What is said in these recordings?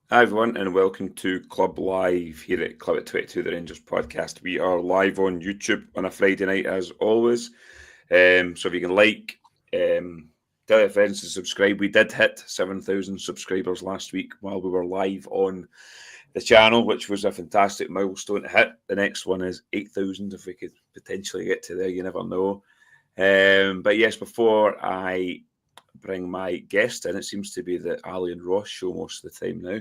Hi everyone, and welcome to Club Live here at Club at 22, the Rangers podcast. We are live on YouTube on a Friday night as always. So if you can tell your friends to subscribe. We did hit 7,000 subscribers last week while we were live on the channel, which was a fantastic milestone to hit. The next one is 8,000 if we could potentially get to there. You never know. But yes, before I bring my guest in, it seems to be the Ali and Ross show most of the time now.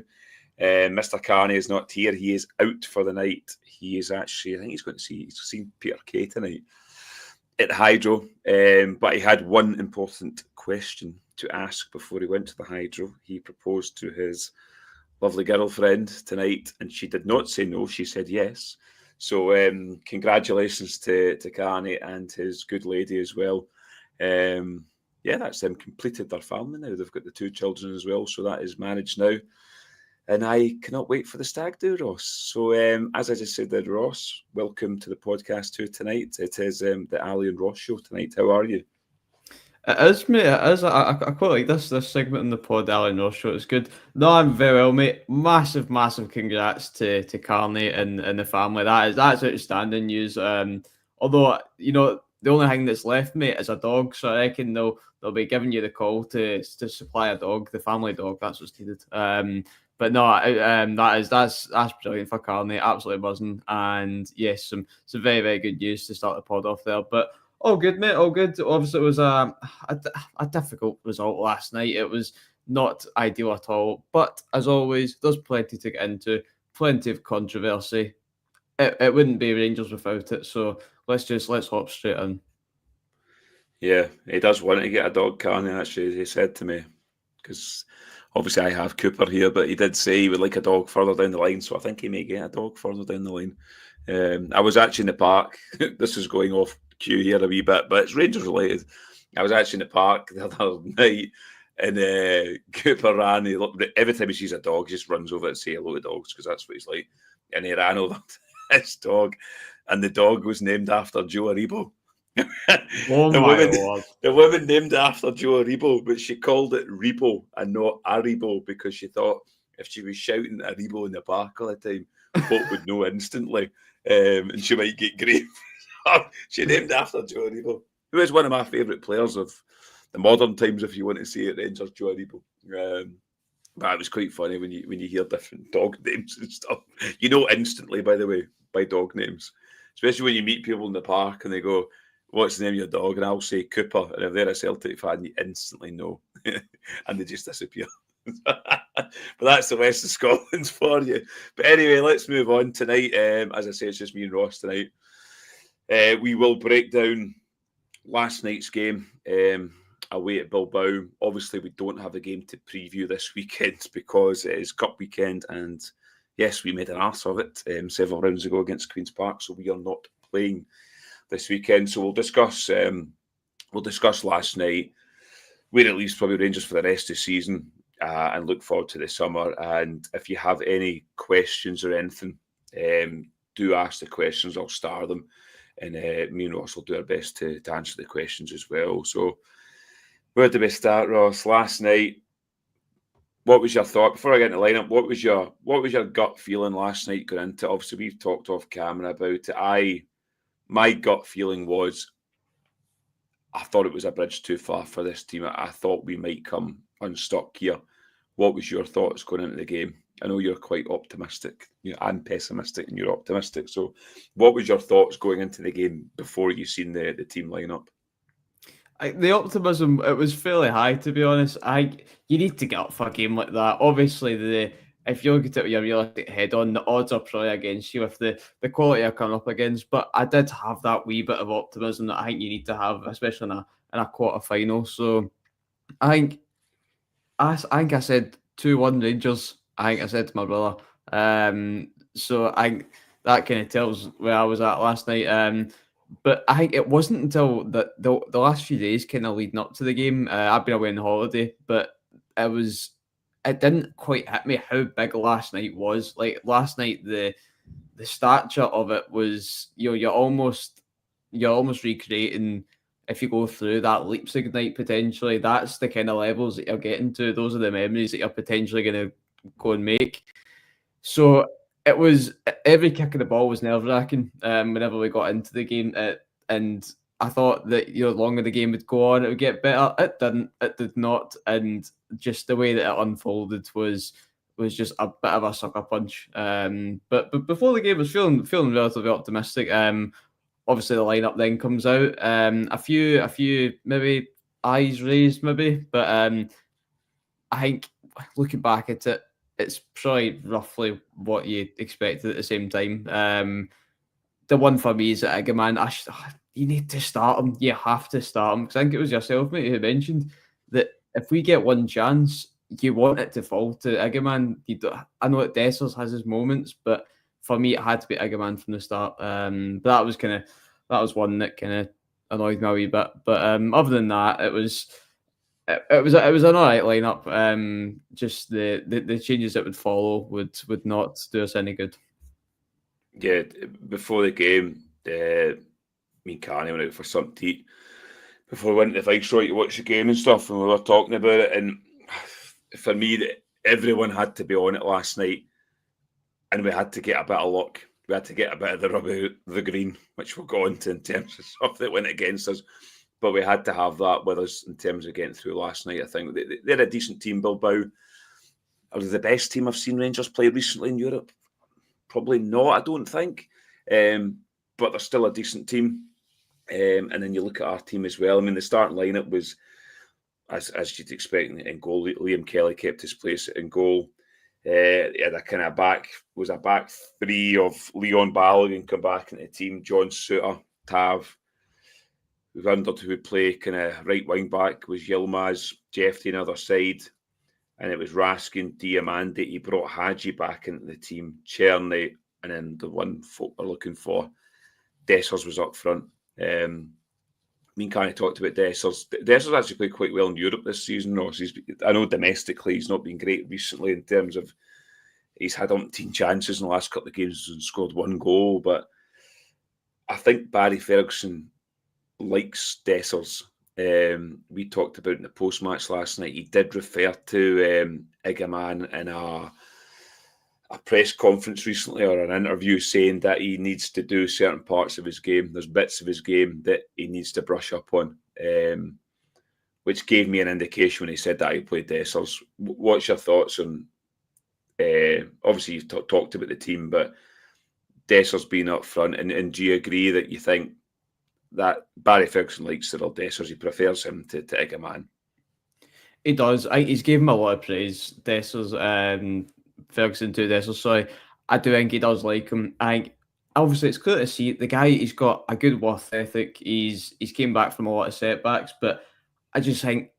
Mr. Carney is not here. He is out for the night. He is actually, I think he's seen Peter Kay tonight at Hydro. But he had one important question to ask before he went to the Hydro. He proposed to his lovely girlfriend tonight, and she did not say no. She said yes. So congratulations to Carney and his good lady as well. Yeah, that's them completed their family now. They've got the two children as well, so that is managed now. And I cannot wait for the stag do, Ross. So, as I just said there, Ross, welcome to the podcast too tonight. It is the Ali and Ross show tonight. How are you? It is, mate. It is. I quite like this segment in the pod, Alan Ross show. It's good. No, I'm very well, mate. Massive congrats to Carney and the family. That's outstanding news. Although the only thing that's left, mate, is a dog. So I reckon they'll be giving you the call to supply a dog, the family dog. That's what's needed. But no, that's brilliant for Carney. Absolutely buzzing. And yes, some very good news to start the pod off there. But all good, mate. All good. Obviously, it was a difficult result last night. It was not ideal at all. But as always, there's plenty to get into, plenty of controversy. It wouldn't be Rangers without it. So let's hop straight in. Yeah, he does want to get a dog, Carney. Actually, he said to me, because obviously I have Cooper here, but he did say he would like a dog further down the line. So I think he may get a dog further down the line. I was actually in the park. This is going off cue here a wee bit, but it's Rangers related. I was actually in the park the other night, and Cooper ran. Every time he sees a dog, he just runs over and say hello to dogs because that's what he's like. And he ran over to his dog, and the dog was named after Joe Aribo. Oh the my woman, lord! the woman named it after Joe Aribo, but she called it Rebo and not Aribo because she thought if she was shouting Aribo in the park all the time, folk would know instantly, and she might get grief. She named after Joe Aribo, who is one of my favourite players of the modern times, if you want to say it, Rangers, Joe Aribo. But it was quite funny when you hear different dog names and stuff. You know instantly, by the way, by dog names, especially when you meet people in the park and they go, "What's the name of your dog?" And I'll say Cooper, and if they're a Celtic fan, you instantly know, and they just disappear. But that's the West of Scotland for you. But anyway, let's move on tonight. As I say, it's just me and Ross tonight. We will break down last night's game away at Bilbao. Obviously, we don't have a game to preview this weekend because it is Cup weekend, and yes, we made an arse of it several rounds ago against Queen's Park, so we are not playing this weekend. So we'll discuss last night. Where it leaves probably Rangers for the rest of the season, and look forward to the summer. And if you have any questions or anything, do ask the questions. I'll star them, and me and Ross will do our best to answer the questions as well. So where did we start, Ross? Last night, what was your thought before I get in the lineup? What was your gut feeling last night going into? Obviously, we've talked off camera about it. My gut feeling was I thought it was a bridge too far for this team. I thought we might come unstuck here. What was your thoughts going into the game? I know you're quite optimistic, and pessimistic, and you're optimistic. So, what was your thoughts going into the game before you seen the team line up? The optimism, it was fairly high, to be honest. You need to get up for a game like that. Obviously, the if you look at it with your realistic head on, the odds are probably against you with the quality you're coming up against. But I did have that wee bit of optimism that I think you need to have, especially in a quarter final. So I think I said 2-1 Rangers. I think I said to my brother. So that kind of tells where I was at last night. But I think it wasn't until the last few days kind of leading up to the game. I've been away on holiday, but it didn't quite hit me how big last night was. Like last night, the stature of it was you're almost recreating if you go through that Leipzig night potentially. That's the kind of levels that you're getting to. Those are the memories that you're potentially going to go and make. So it was every kick of the ball was nerve-wracking whenever we got into the game, and I thought that the longer the game would go on, it would get better. It didn't. It did not, and just the way that it unfolded was just a bit of a sucker punch. But before the game, I was feeling relatively optimistic. Obviously the lineup then comes out. A few maybe eyes raised, maybe, but I think looking back at it, it's probably roughly what you expected at the same time. The one for me is that Eggman, you need to start him. You have to start him, because I think it was yourself, mate, who mentioned that if we get one chance, you want it to fall to Eggman. I know that Dessers has his moments, but for me, it had to be Eggman from the start. But that was one that kind of annoyed me a wee bit. But other than that, it was an alright lineup. Just the changes that would follow would not do us any good. Yeah, before the game, me and Carney went out for something to eat before we went to the Viceroy to watch the game and stuff, and we were talking about it. And for me, everyone had to be on it last night, and we had to get a bit of luck. We had to get a bit of the rub out the green, which we'll go into in terms of stuff that went against us. But we had to have that with us in terms of getting through last night. I think they're a decent team, Bilbao. Are they the best team I've seen Rangers play recently in Europe? Probably not, I don't think. But they're still a decent team. And then you look at our team as well. I mean, the starting lineup was, as you'd expect, in goal. Liam Kelly kept his place in goal. He had a kind of back three of Leon Balogun come back into the team, John Suter, Tav. We wondered who would play kind of right wing back. Was Yilmaz, Jeffrey on the other side. And it was Raskin, Diamandi. He brought Hadji back into the team, Cherny, and then the one folk we're looking for, Dessers, was up front. Me and Carney talked about Dessers. Dessers actually played quite well in Europe this season. Ross. I know domestically he's not been great recently in terms of he's had umpteen chances in the last couple of games and scored one goal. But I think Barry Ferguson likes Dessers. We talked about in the post-match last night. He did refer to Eggman in a press conference recently, or an interview, saying that he needs to do certain parts of his game. There's bits of his game that he needs to brush up on, which gave me an indication when he said that he played Dessers. What's your thoughts on? Obviously, you've talked about the team, but Dessers being up front, and do you agree that you think that Barry Ferguson likes Cyril Dessers? He prefers him to Eggman. He does. He's given him a lot of praise, Dessers. Ferguson to Dessers. Sorry, I do think he does like him. I think obviously it's clear to see the guy. He's got a good work ethic. He's came back from a lot of setbacks, but I just think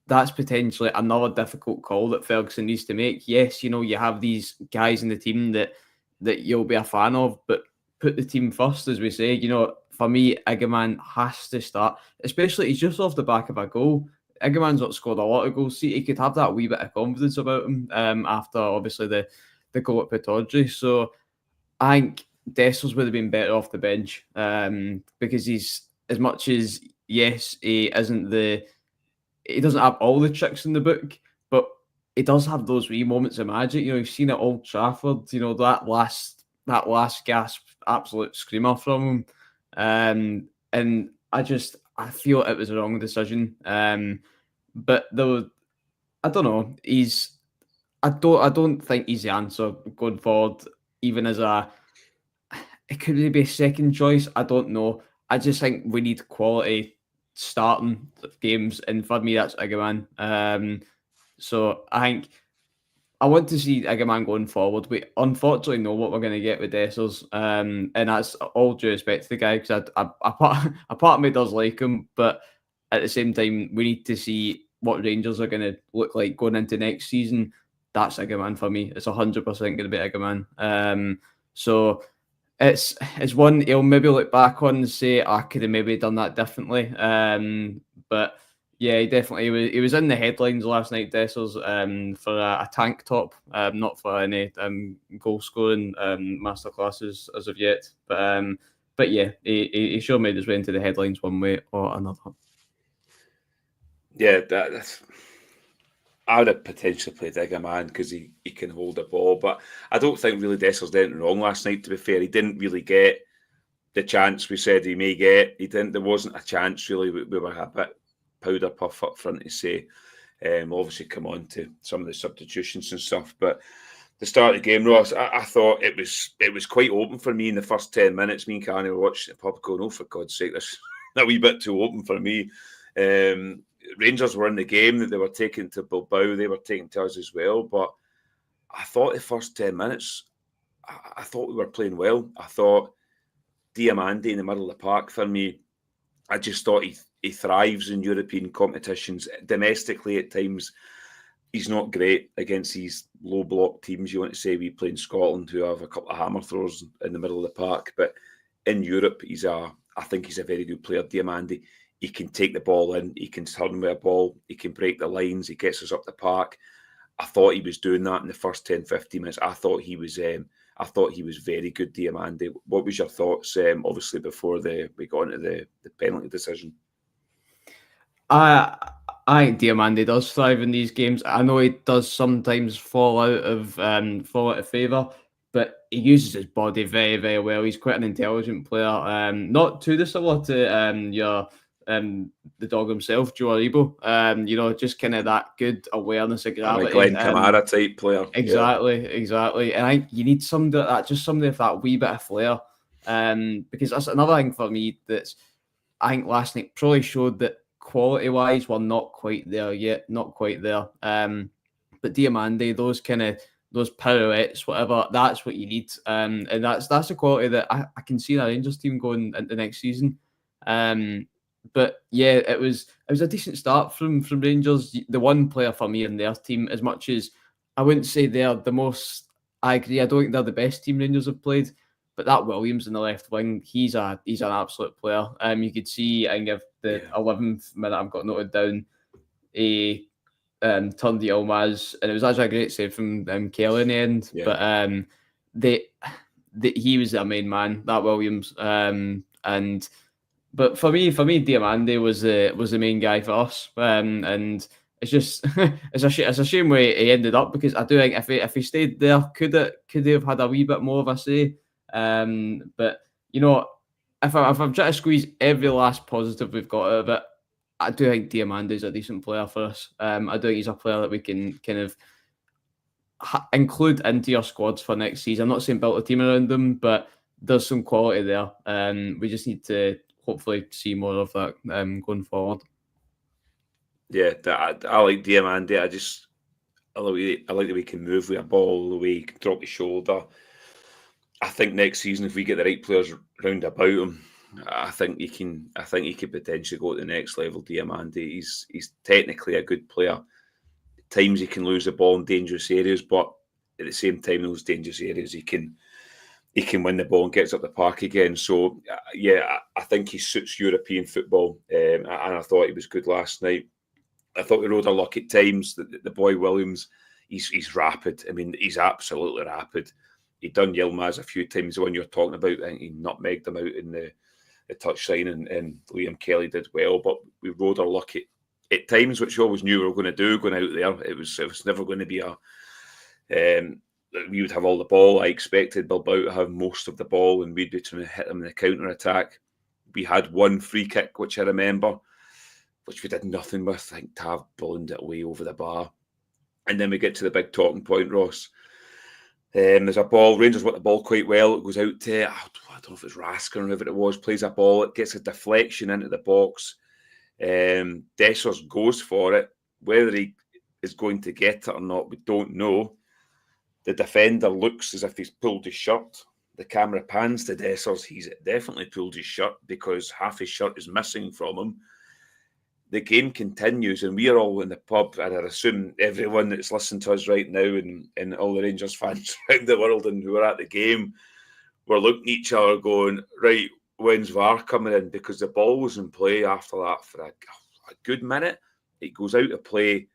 that's potentially another difficult call that Ferguson needs to make. Yes, you have these guys in the team that you'll be a fan of, but put the team first, as we say. For me, Eggman has to start, especially he's just off the back of a goal. Eggman's not scored a lot of goals. See, he could have that wee bit of confidence about him after, obviously, the goal at Pittodrie. So I think Dessers would have been better off the bench because he's, as much as, yes, he doesn't have all the tricks in the book, but he does have those wee moments of magic. You've seen it at Old Trafford, that last gasp, absolute screamer from him. And I feel it was a wrong decision. But though, I don't know. I don't think he's the answer going forward. Even as it could be a second choice. I don't know. I just think we need quality starting games, and for me, that's Eggman. So I think I want to see Eggman going forward. We unfortunately know what we're going to get with Dessers, and that's all due respect to the guy, because a part of me does like him, but at the same time, we need to see what Rangers are going to look like going into next season. That's Eggman for me. It's 100% going to be Eggman. So it's one he'll maybe look back on and say, I could have maybe done that differently. But yeah, he was in the headlines last night, Dessers, for a tank top, not for any goal scoring masterclasses as of yet. But yeah, he sure made his way into the headlines one way or another. Yeah, I would have potentially played Digger Man because he can hold the ball, but I don't think really Dessers did anything wrong last night. To be fair, he didn't really get the chance we said he may get. He didn't. There wasn't a chance really. We were a bit powder puff up front to say. Obviously, come on to some of the substitutions and stuff, but the start of the game, Ross, I thought it was quite open for me in the first 10 minutes. Me and Carney were watching the pub going, oh, for God's sake, this is a wee bit too open for me. Rangers were in the game, that they were taking to Bilbao, they were taking to us as well. But I thought the first 10 minutes, I thought we were playing well. I thought Diamande in the middle of the park for me, I just thought he thrives in European competitions. Domestically at times, he's not great against these low block teams. You want to say we play in Scotland who have a couple of hammer throwers in the middle of the park, but in Europe, I think he's a very good player, Diamande. He can take the ball in, he can turn with a ball, he can break the lines, he gets us up the park. I thought he was doing that in the first 10, 15 minutes. I thought he was very good, Diamande. What was your thoughts, obviously, before we got into the penalty decision? I think Diamande does thrive in these games. I know he does sometimes fall out of favour, but he uses his body very, very well. He's quite an intelligent player. Not too dissimilar to the dog himself, Joe Aribo. Just kind of that good awareness of gravity. Like Glenn Kamara type player. Exactly. And I think you need somebody like that, just somebody with that wee bit of flair. Because that's another thing for me I think last night probably showed that quality-wise, we're not quite there yet. Not quite there. But Diamande, those pirouettes, whatever, that's what you need. And that's the quality that I can see in our Rangers team going into next season. But yeah, it was a decent start from Rangers. The one player for me in their team, as much as I wouldn't say they're the most, I agree, I don't think they're the best team Rangers have played. But that Williams in the left wing, he's an absolute player. You could see, I think if the 11th minute I've got noted down, he turned the Ilmaz, and it was actually a great save from Kelly in the end. Yeah. But he was their main man, that Williams. But for me, Diamande was the main guy for us. And it's just it's a shame where he ended up, because I do think if he stayed there, could he have had a wee bit more of a say? But if I'm trying to squeeze every last positive we've got out of it, I do think Diamande is a decent player for us. I do think he's a player that we can kind of include into your squads for next season. I'm not saying build a team around them, but there's some quality there. We just need to hopefully see more of that going forward. Yeah, I like Diamande. I like the way he can move with a ball, the way he can drop his shoulder. I think next season, if we get the right players round about him, I think he can potentially go to the next level. Diamande, he's technically a good player. At times he can lose the ball in dangerous areas, but at the same time, those dangerous areas he can win the ball and gets up the park again. So yeah, I think he suits European football, and I thought he was good last night. I thought we rode our luck at times. The boy Williams, he's rapid. I mean, he's absolutely rapid. He'd done Yilmaz a few times. The one you're talking about, I think he nutmegged him out in the touchline, and Liam Kelly did well. But we rode our luck at times, which we always knew we were going to do going out there. It was never going to be we would have all the ball. I expected Bilbao to have most of the ball, and we'd be trying to hit them in the counter attack. We had one free kick, which I remember, which we did nothing with. I think Tav ballooned it away over the bar, and then we get to the big talking point, Ross. There's a ball. Rangers want the ball quite well. It goes out to, I don't know if it's Rasker or whoever it was, plays a ball. It gets a deflection into the box. Dessers goes for it. Whether he is going to get it or not, we don't know. The defender looks as if he's pulled his shirt. The camera pans to Dessers. He's definitely pulled his shirt, because half his shirt is missing from him. The game continues, and we are all in the pub, and I assume everyone that's listening to us right now, and all the Rangers fans around the world and who are at the game, were looking at each other going, right, when's VAR coming in? Because the ball was in play after that for a good minute. It goes out of play.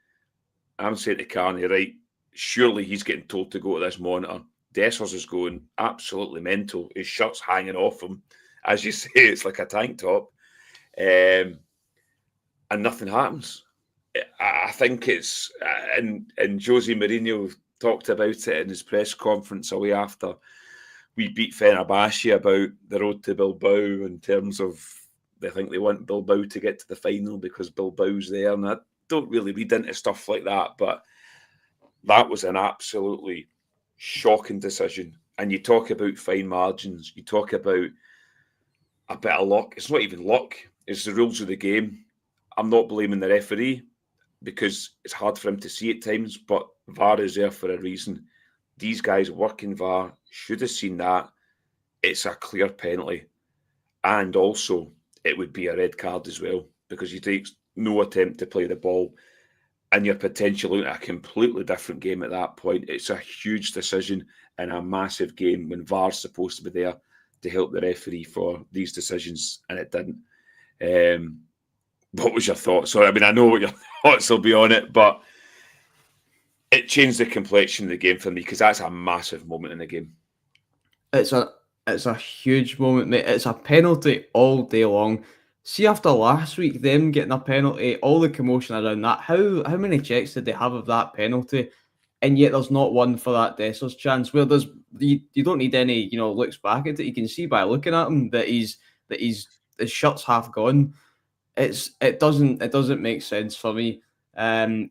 I'm saying to Carney, right, surely he's getting told to go to this monitor. Dessers is going absolutely mental. His shirt's hanging off him. As you say, it's like a tank top. And nothing happens. I think it's, and Jose Mourinho talked about it in his press conference away after we beat Fenerbahce about the road to Bilbao in terms of they think they want Bilbao to get to the final because Bilbao's there. And I don't really read into stuff like that, but that was an absolutely shocking decision. And you talk about fine margins, you talk about a bit of luck. It's not even luck, it's the rules of the game. I'm not blaming the referee because it's hard for him to see at times, but VAR is there for a reason. These guys working VAR should have seen that. It's a clear penalty. And also, it would be a red card as well because you take no attempt to play the ball and you're potentially looking at a completely different game at that point. It's a huge decision and a massive game when VAR's supposed to be there to help the referee for these decisions, and it didn't. What was your thoughts? So, I mean, I know what your thoughts will be on it, but it changed the complexion of the game for me because that's a massive moment in the game. It's a huge moment, mate. It's a penalty all day long. See, after last week, them getting a penalty, all the commotion around that, how many checks did they have of that penalty? And yet there's not one for that Dessers chance where you don't need any, looks back at it. You can see by looking at him that his shirt's half gone. It doesn't make sense for me. And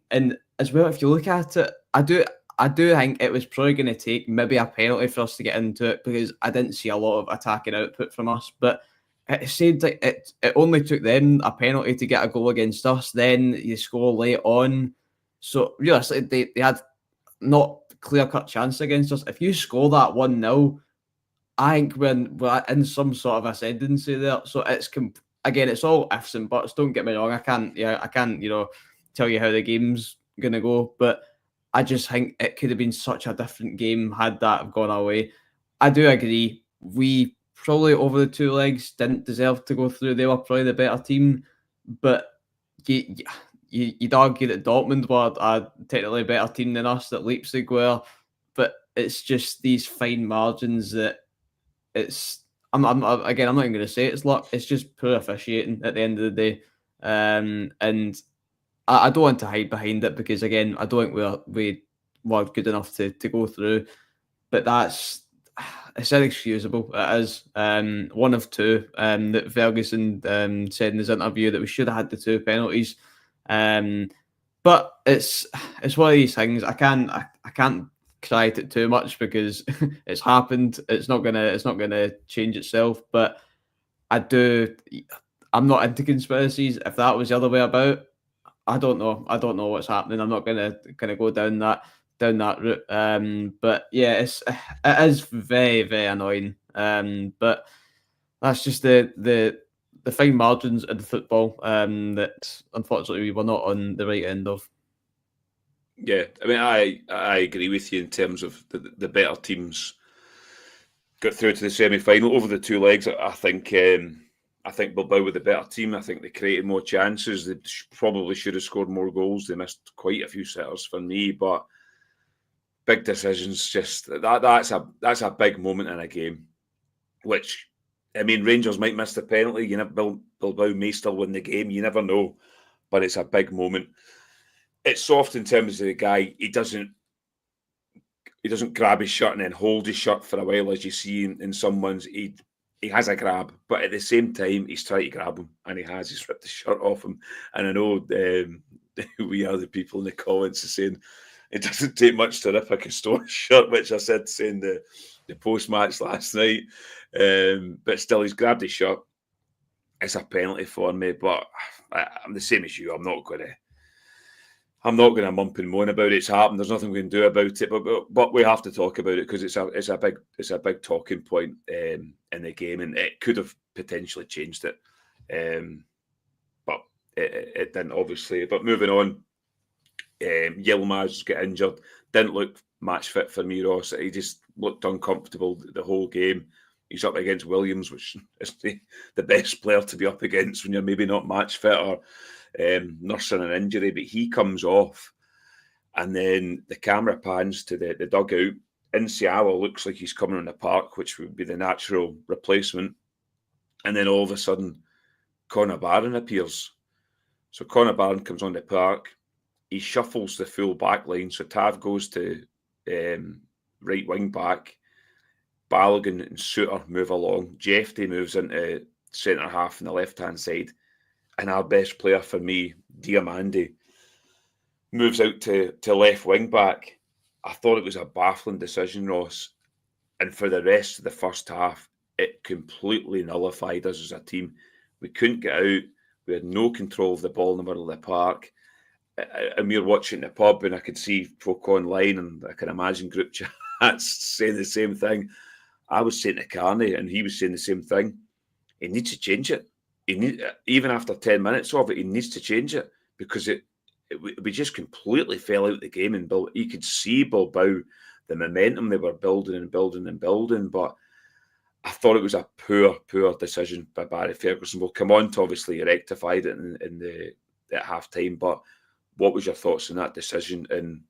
as well, if you look at it, I do think it was probably going to take maybe a penalty for us to get into it because I didn't see a lot of attacking output from us. But it said like it only took them a penalty to get a goal against us. Then you score late on. So realistically, they had not clear-cut chance against us. If you score that 1-0, I think we're in some sort of ascendancy there. So again, it's all ifs and buts. Don't get me wrong. I can't tell you how the game's gonna go, but I just think it could have been such a different game had that have gone away. I do agree. We probably over the two legs didn't deserve to go through. They were probably the better team, but you'd argue that Dortmund were a technically better team than us, that Leipzig were, but it's just these fine margins that it's. I'm not even going to say it's luck. It's just poor officiating at the end of the day, and I don't want to hide behind it because again, I don't think we were good enough to go through, but it's inexcusable. It is one of two that Ferguson said in his interview that we should have had the two penalties. But it's one of these things. I can't cry at it too much because it's happened. It's not gonna change itself. But I'm not into conspiracies. If that was the other way about, I don't know. I don't know what's happening. I'm not gonna go down that route. But yeah, it is very, very annoying. But that's just the fine margins in football that unfortunately we were not on the right end of. Yeah, I mean, I agree with you in terms of the better teams got through to the semi-final over the two legs. I think Bilbao were the better team. I think they created more chances. They probably should have scored more goals. They missed quite a few sitters for me, but big decisions. Just that's a big moment in a game. Which, I mean, Rangers might miss the penalty. Bilbao may still win the game. You never know, but it's a big moment. It's soft in terms of the guy. He doesn't grab his shirt and then hold his shirt for a while, as you see in someone's. He has a grab, but at the same time, he's trying to grab him, and he's ripped the shirt off him. And I know we are the people in the comments saying it doesn't take much to rip a Castore shirt, which I said saying the post-match last night. But still, he's grabbed his shirt. It's a penalty for me, but I'm the same as you. I'm not going to mump and moan about it. It's happened. There's nothing we can do about it, but we have to talk about it because it's a big talking point in the game, and it could have potentially changed it, but it didn't, obviously. But moving on, Yilmaz got injured. Didn't look match fit for me, Ross. He just looked uncomfortable the whole game. He's up against Williams, which is the best player to be up against when you're maybe not match fit or nursing an injury. But he comes off, and then the camera pans to the dugout. Insiala looks like he's coming on the park, which would be the natural replacement. And then all of a sudden, Connor Barron appears. So Connor Barron comes on the park. He shuffles the full back line. So Tav goes to right wing back. Balogun and Suter move along. Jeffrey moves into centre half on the left-hand side. And our best player for me, Diamande, moves out to left wing back. I thought it was a baffling decision, Ross. And for the rest of the first half, it completely nullified us as a team. We couldn't get out. We had no control of the ball in the middle of the park. And we were watching the pub, and I could see folk online, and I can imagine group chats saying the same thing. I was saying to Carney, and he was saying the same thing. He needs to change it. Even after 10 minutes of it, he needs to change it, because we just completely fell out the game. And you could see Bilbao, the momentum they were building and building and building. But I thought it was a poor decision by Barry Ferguson. We'll come on to obviously rectified it at half time. But what was your thoughts on that decision and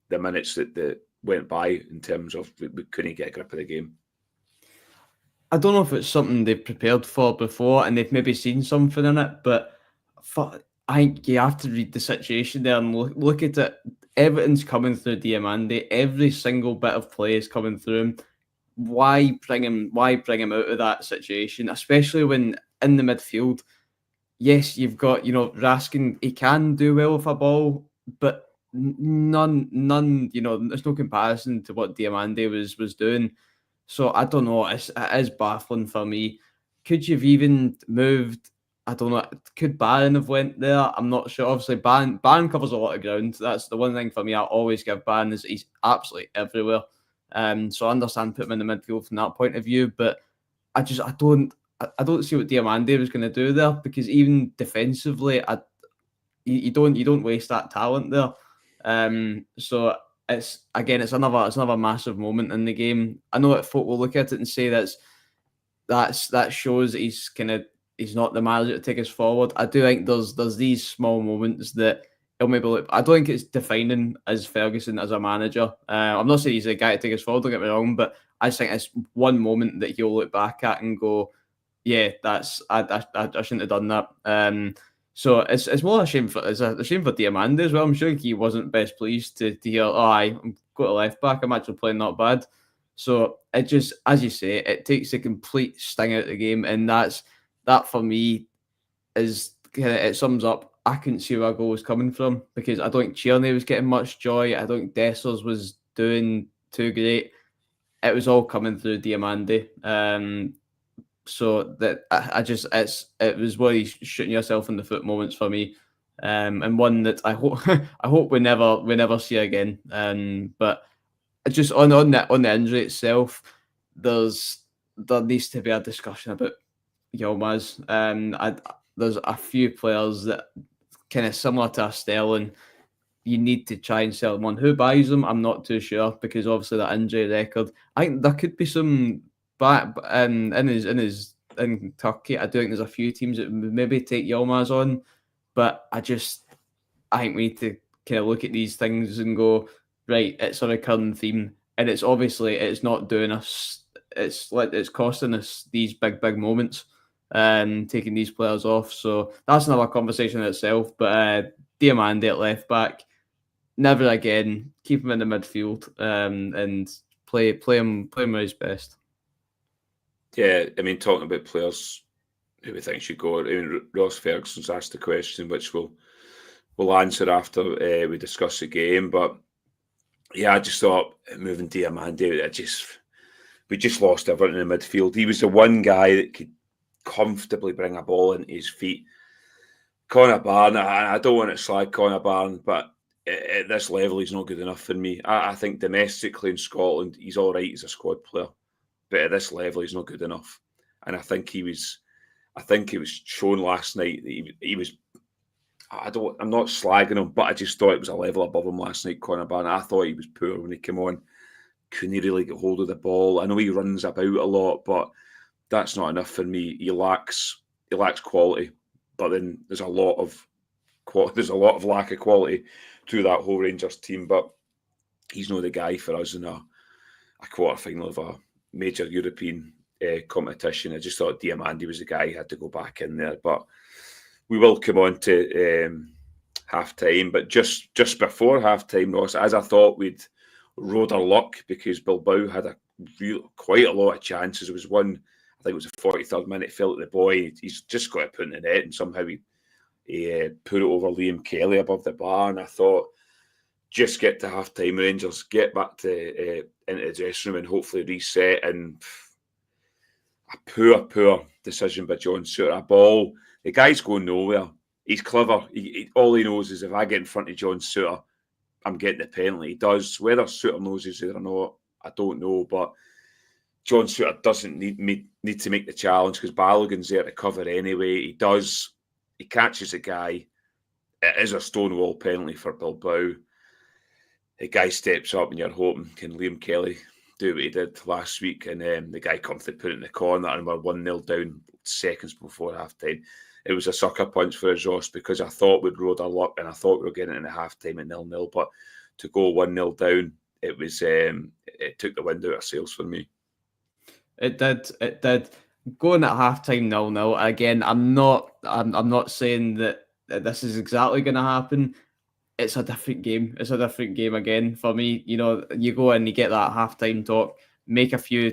the minutes that went by in terms of we couldn't get a grip of the game? I don't know if it's something they've prepared for before and they've maybe seen something in it, but I think you have to read the situation there and look at it. Everything's coming through Diamande. Every single bit of play is coming through him. Why bring him out of that situation, especially when in the midfield? Yes, you've got, Raskin, he can do well with a ball, but none, there's no comparison to what Diamande was doing. So I don't know, it is baffling for me. Could you have even moved, I don't know, could Barron have went there? I'm not sure. Obviously, Barron covers a lot of ground. That's the one thing for me I always give Barron, is he's absolutely everywhere. So I understand putting him in the midfield from that point of view, but I don't see what Diamande was going to do there, because even defensively, you don't waste that talent there. So it's another massive moment in the game. I know that folk will look at it and say that shows that he's not the manager to take us forward. I do think there's these small moments that he'll maybe look. I don't think it's defining as Ferguson as a manager. I'm not saying he's a guy to take us forward, don't get me wrong, but I just think it's one moment that he'll look back at and go, yeah, I shouldn't have done that. So it's more a shame for Diamande as well. I'm sure he wasn't best pleased to hear, I'm got a left back. I'm actually playing not bad. So it just, as you say, it takes the complete sting out of the game, and that for me is it sums up. I couldn't see where our goal was coming from, because I don't think Tierney was getting much joy. I don't think Dessers was doing too great. It was all coming through Diamande. So that it was one of these shooting yourself in the foot moments for me, and one that I hope we never see again. But just on the injury itself, there needs to be a discussion about Yilmaz. There's a few players that kind of similar to a Sterling. You need to try and sell them on. Who buys them? I'm not too sure, because obviously that injury record. I think there could be some back in Turkey. I do think there's a few teams that maybe take Yilmaz on, but I think we need to kind of look at these things and go, right, it's a recurring theme, and it's not doing us. It's costing us these big moments, taking these players off. So that's another conversation in itself. But Diamande at left back, never again. Keep him in the midfield, and play him where he's best. Yeah, I mean, talking about players who we think should go, I mean, Ross Ferguson's asked the question, which we'll answer after we discuss the game. But yeah, I just thought moving Diamande, we just lost everything in the midfield. He was the one guy that could comfortably bring a ball into his feet. Connor Barron, I don't want to slag Connor Barron, but at this level, he's not good enough for me. I think domestically in Scotland, he's all right as a squad player, but at this level, he's not good enough. And I think he was shown last night that he was. I'm not slagging him, but I just thought it was a level above him last night, Connor Barron. I thought he was poor when he came on. Couldn't really get hold of the ball. I know he runs about a lot, but that's not enough for me. He lacks quality, but then there's a lot of lack of quality through that whole Rangers team. But he's not the guy for us in a quarter final of a major European competition. I just thought Diamande was the guy who had to go back in there. But we will come on to half time, but just before half time, Ross, as I thought we'd rode our luck because Bilbao had quite a lot of chances. There was one, I think it was the 43rd minute, fell at the boy. He's just got to put in the net, and somehow he put it over Liam Kelly above the bar. And I thought, just get to half time, Rangers, get back to into the dressing room and hopefully reset. And a poor decision by John Suter. A ball, the guy's going nowhere. He's clever. All he knows is if I get in front of John Suter, I'm getting the penalty. He does. Whether Suter knows he's there or not, I don't know. But John Suter doesn't need to make the challenge because Balogun's there to cover anyway. He does. He catches the guy. It is a stonewall penalty for Bilbao. The guy steps up and you're hoping, can Liam Kelly do what he did last week? And the guy comfortably put it in the corner and we're 1-0 down seconds before half time. It was a sucker punch for us, Ross, because I thought we'd rode our luck and I thought we were getting into half time at 0-0. But to go 1-0 down, it was it took the wind out of sails for me. It did. Going at half time 0-0. Again, I'm not saying that this is exactly going to happen. It's a different game. It's a different game again for me. You know, you go in, you get that half-time talk, make a few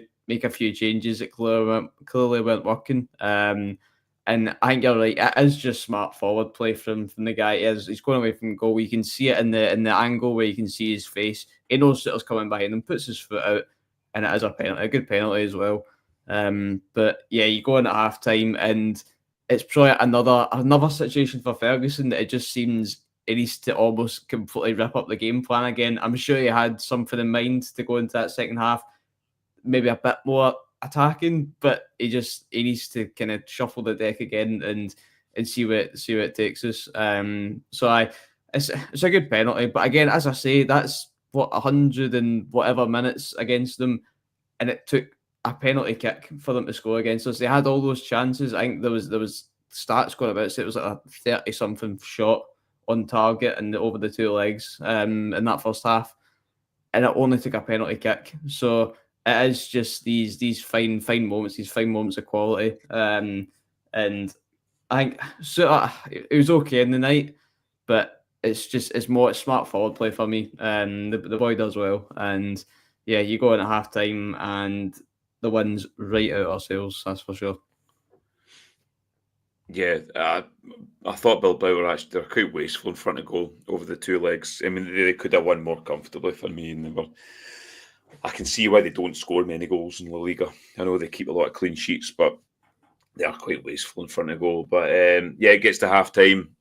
changes. It clearly weren't working. And I think you're right. It is just smart forward play from the guy. He's going away from goal. You can see it in the angle where you can see his face. He knows Sutter's coming behind him, puts his foot out, and it is a penalty, a good penalty as well. But yeah, you go in at half-time, and it's probably another situation for Ferguson that it just seems he needs to almost completely rip up the game plan again. I'm sure he had something in mind to go into that second half, maybe a bit more attacking, but he needs to kind of shuffle the deck again and see where it takes us. It's a good penalty, but again, as I say, that's 100 and whatever minutes against them, and it took a penalty kick for them to score against us. They had all those chances. I think there was stats going about, so it was like a 30-something shot on target and over the two legs in that first half, and it only took a penalty kick. So it is just these fine moments of quality. And I think it was okay in the night, but it's smart forward play for me. The boy does well, and yeah, you go in at half time and the win's right out ourselves, that's for sure. Yeah, I thought Bilbao were quite wasteful in front of goal over the two legs. I mean, they could have won more comfortably for me, and I can see why they don't score many goals in La Liga. I know they keep a lot of clean sheets, but they are quite wasteful in front of goal. But yeah, it gets to half time.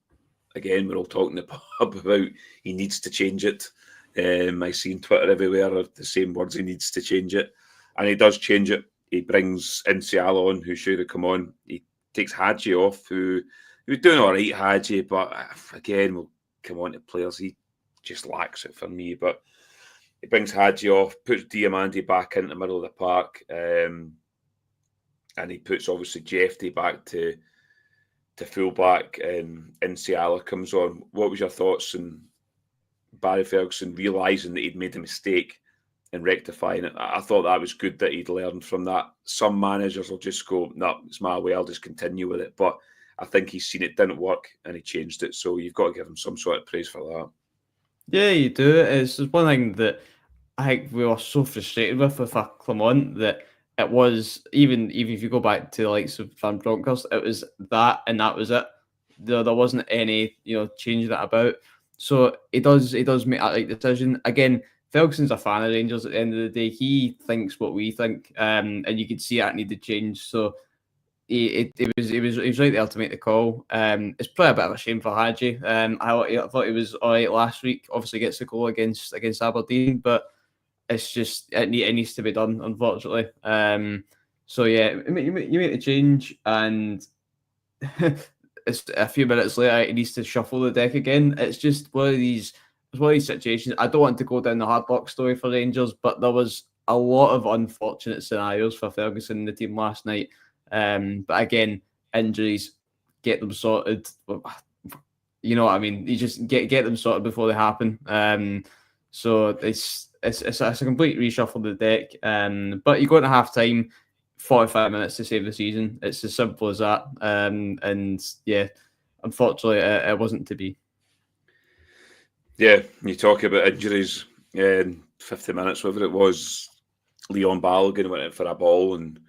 Again, we're all talking the pub about he needs to change it. I see on Twitter everywhere the same words, he needs to change it. And he does change it. He brings Insiala on, who should have come on. He takes Hadji off, who was doing all right, Hadji, but again, we'll come on to players. He just lacks it for me. But he brings Hadji off, puts Diamandi back into the middle of the park, and he puts obviously Jefty back to full-back, and Insiala comes on. What was your thoughts on Barry Ferguson realising that he'd made a mistake and rectifying it? I thought that was good that he'd learned from that. Some managers will just go, no, it's my way, I'll just continue with it. But I think he's seen it didn't work and he changed it. So you've got to give him some sort of praise for that. Yeah, you do. It's one thing that I think we were so frustrated with Clermont that it was, even if you go back to the likes of Van Bronckhorst, it was that and that was it. There wasn't any, changing that about. So he does make that right decision. Again, Ferguson's a fan of Rangers at the end of the day. He thinks what we think, and you could see that needed change. So he was right there to make the call. It's probably a bit of a shame for Hadji. I thought he was all right last week. Obviously gets the goal against Aberdeen, but it's just it needs to be done, unfortunately. So yeah, you make the change, and it's a few minutes later he needs to shuffle the deck again. It's just one of these situations. I don't want to go down the hard luck story for Rangers, but there was a lot of unfortunate scenarios for Ferguson and the team last night. But again, injuries, get them sorted. You know what I mean? You just get them sorted before they happen. So it's a complete reshuffle of the deck. But you go into half time, 45 minutes to save the season. It's as simple as that. And yeah, unfortunately, it wasn't to be. Yeah, you talk about injuries. 50 minutes, whatever it was, Leon Balogun went in for a ball and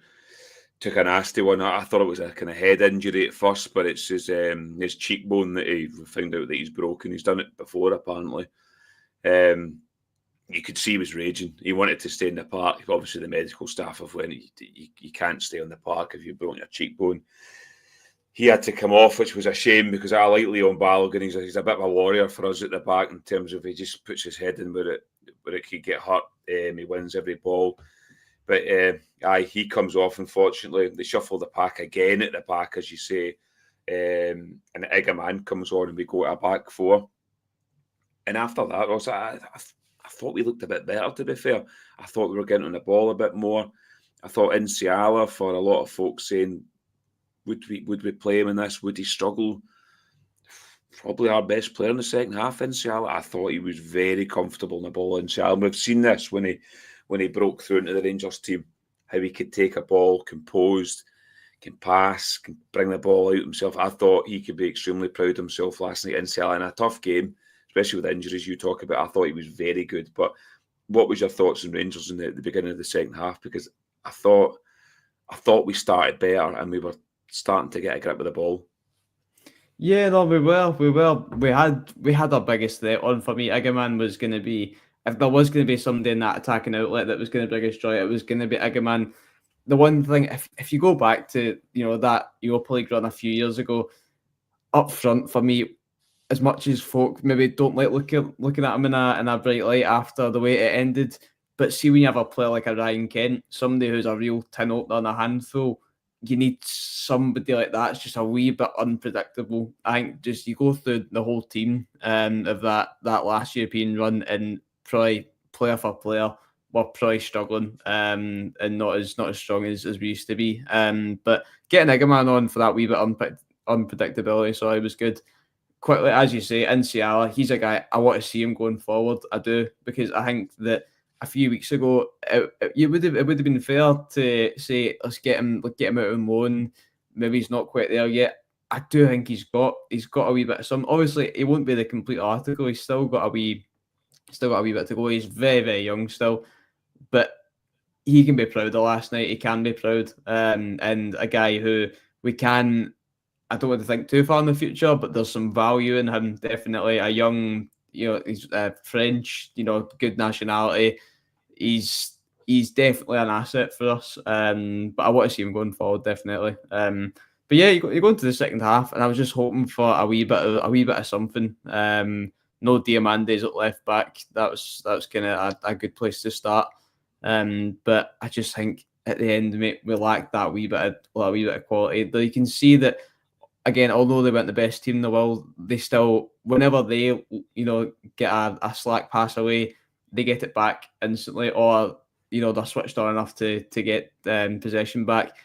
took a nasty one. I thought it was a kind of head injury at first, but it's his cheekbone that he found out that he's broken. He's done it before, apparently. You could see he was raging. He wanted to stay in the park. Obviously, the medical staff have went, you can't stay on the park if you've broken your cheekbone. He had to come off, which was a shame because I like Leon Balogun. He's a bit of a warrior for us at the back in terms of he just puts his head in where it could get hurt. He wins every ball. But he comes off, unfortunately. They shuffle the pack again at the back, as you say. And Egaman comes on and we go to a back four. And after that, also, I thought we looked a bit better, to be fair. I thought we were getting on the ball a bit more. I thought Nsiala, for a lot of folks saying, would we play him in this? Would he struggle? Probably our best player in the second half, Nsiala. I thought he was very comfortable in the ball, Nsiala. We've seen this when he broke through into the Rangers team, how he could take a ball, composed, can pass, can bring the ball out himself. I thought he could be extremely proud of himself last night, Nsiala, in a tough game, especially with the injuries you talk about. I thought he was very good. But what was your thoughts on Rangers in the beginning of the second half? Because I thought we started better and we were starting to get a grip of the ball. Yeah, no, we were. We had our biggest threat on. For me, Egaman was going to be, if there was going to be somebody in that attacking outlet that was going to bring us joy, it was going to be Egaman. The one thing, if you go back to that Europa League run a few years ago, up front for me, as much as folk maybe don't like looking at him in a bright light after the way it ended, but see when you have a player like a Ryan Kent, somebody who's a real tin opener and a handful, you need somebody like that. It's just a wee bit unpredictable. I think just you go through the whole team of that last European run, and probably player for player, we're probably struggling and not as strong as we used to be. But getting Egaman on for that wee bit unpredictability, so it was good. Quickly, as you say, Nsiala, he's a guy I want to see him going forward. I do, because I think that a few weeks ago, it would have been fair to say let's get him out on loan. Maybe he's not quite there yet. I do think he's got a wee bit of some. Obviously, he won't be the complete article. He's still got a wee bit to go. He's very, very young still, but he can be proud of last night. He can be proud, and a guy who we can. I don't want to think too far in the future, but there's some value in him. Definitely a young, he's French, good nationality. He's definitely an asset for us. But I want to see him going forward, definitely. But yeah, you go into the second half, and I was just hoping for a wee bit of something. No Diamandes at left back. That was kind of a good place to start. But I just think at the end, mate, we lacked that wee bit of quality. Though you can see that. Again, although they weren't the best team in the world, they still, whenever they, get a slack pass away, they get it back instantly, or they're switched on enough to get possession back.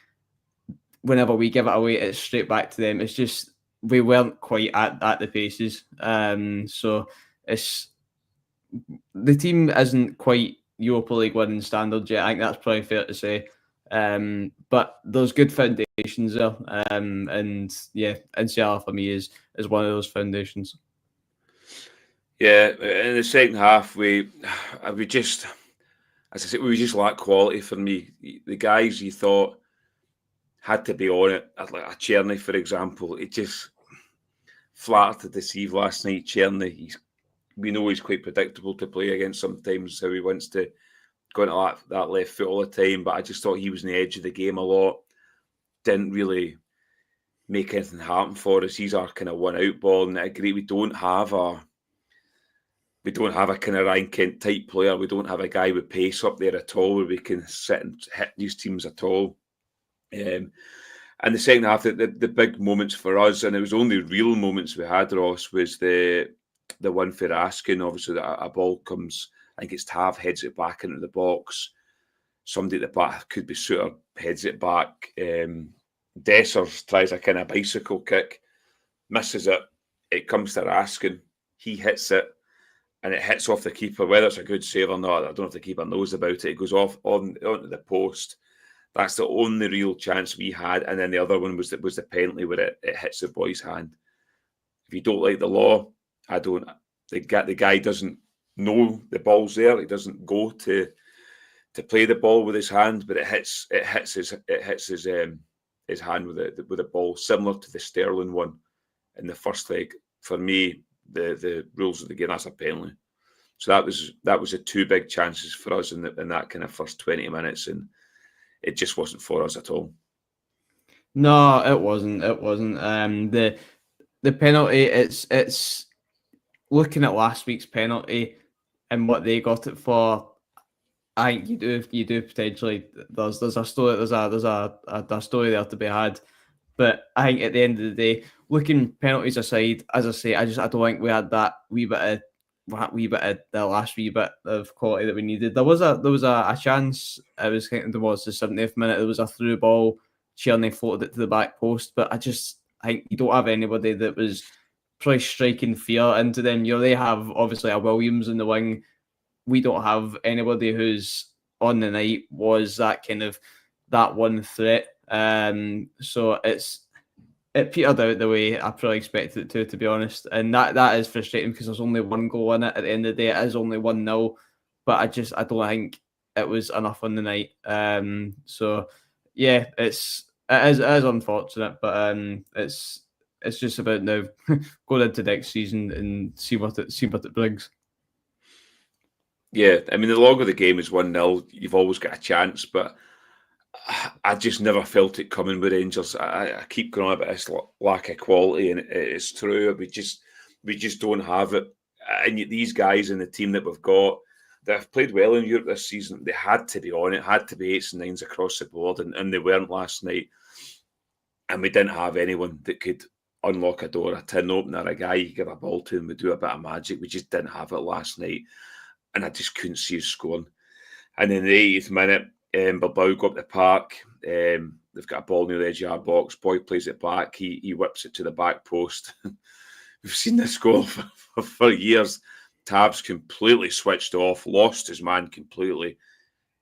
Whenever we give it away, it's straight back to them. It's just we weren't quite at the paces, so it's the team isn't quite Europa League winning standards yet. I think that's probably fair to say. But there's good foundations there, and yeah, NCR for me is one of those foundations. Yeah, in the second half, we just, as I said, we just lack quality for me. The guys you thought had to be on it, like a Czerny, for example, it just flattered to deceive last night. Czerny, we know he's quite predictable to play against sometimes, how he wants to go into that left foot all the time, but I just thought he was on the edge of the game a lot. Didn't really make anything happen for us. He's our kind of one-out ball, and I agree, we don't have a kind of Ryan Kent type player. We don't have a guy with pace up there at all where we can sit and hit these teams at all. And the second half, the big moments for us, and it was only real moments we had, Ross, was the one for Askin. Obviously, that a ball comes, I think it's Tav, heads it back into the box. Somebody at the back, could be Suter, heads it back. Dessers tries a kind of bicycle kick, misses it. It comes to Askin. He hits it, and it hits off the keeper. Whether it's a good save or not, I don't know if the keeper knows about it. It goes off onto the post. That's the only real chance we had. And then the other one was the penalty where it hits the boy's hand. If you don't like the law, I don't. The guy doesn't know the ball's there. He doesn't go to play the ball with his hand, but it hits his hand with the ball, similar to the Sterling one in the first leg. For me, the rules of the game, that's a penalty. So that was the two big chances for us in that kind of first 20 minutes, and it just wasn't for us at all. No, it wasn't. It wasn't. The penalty. It's looking at last week's penalty and what they got it for. I think you do potentially. There's a story. There's a story there to be had. But I think at the end of the day, looking penalties aside, as I say, I don't think we had that wee bit of the last wee bit of quality that we needed. There was a chance. I was thinking towards the 70th minute. There was a through ball. Tierney floated it to the back post, but I think you don't have anybody that was probably striking fear into them. They have obviously a Williams in the wing. We don't have anybody who's on the night was that kind of that one threat. So it petered out the way I probably expected it to be honest. And that is frustrating because there's only one goal in it. At the end of the day, it is only 1-0. But I don't think it was enough on the night. So yeah, it is unfortunate, but it's just about now going into next season and see what it brings. Yeah, I mean, the log of the game is 1-0. You've always got a chance, but I just never felt it coming with Rangers. I keep going on about this lack of quality, and it's true. We just don't have it. And these guys in the team that we've got that have played well in Europe this season, they had to be on it, had to be 8s and 9s across the board, and they weren't last night. And we didn't have anyone that could unlock a door, a tin opener, a guy you give a ball to and we do a bit of magic. We just didn't have it last night. And I just couldn't see us scoring. And in the 80th minute, Bilbao go up the park. They've got a ball near the edge of our box. Boy plays it back. He whips it to the back post. We've seen this goal for years. Tab's completely switched off, lost his man completely.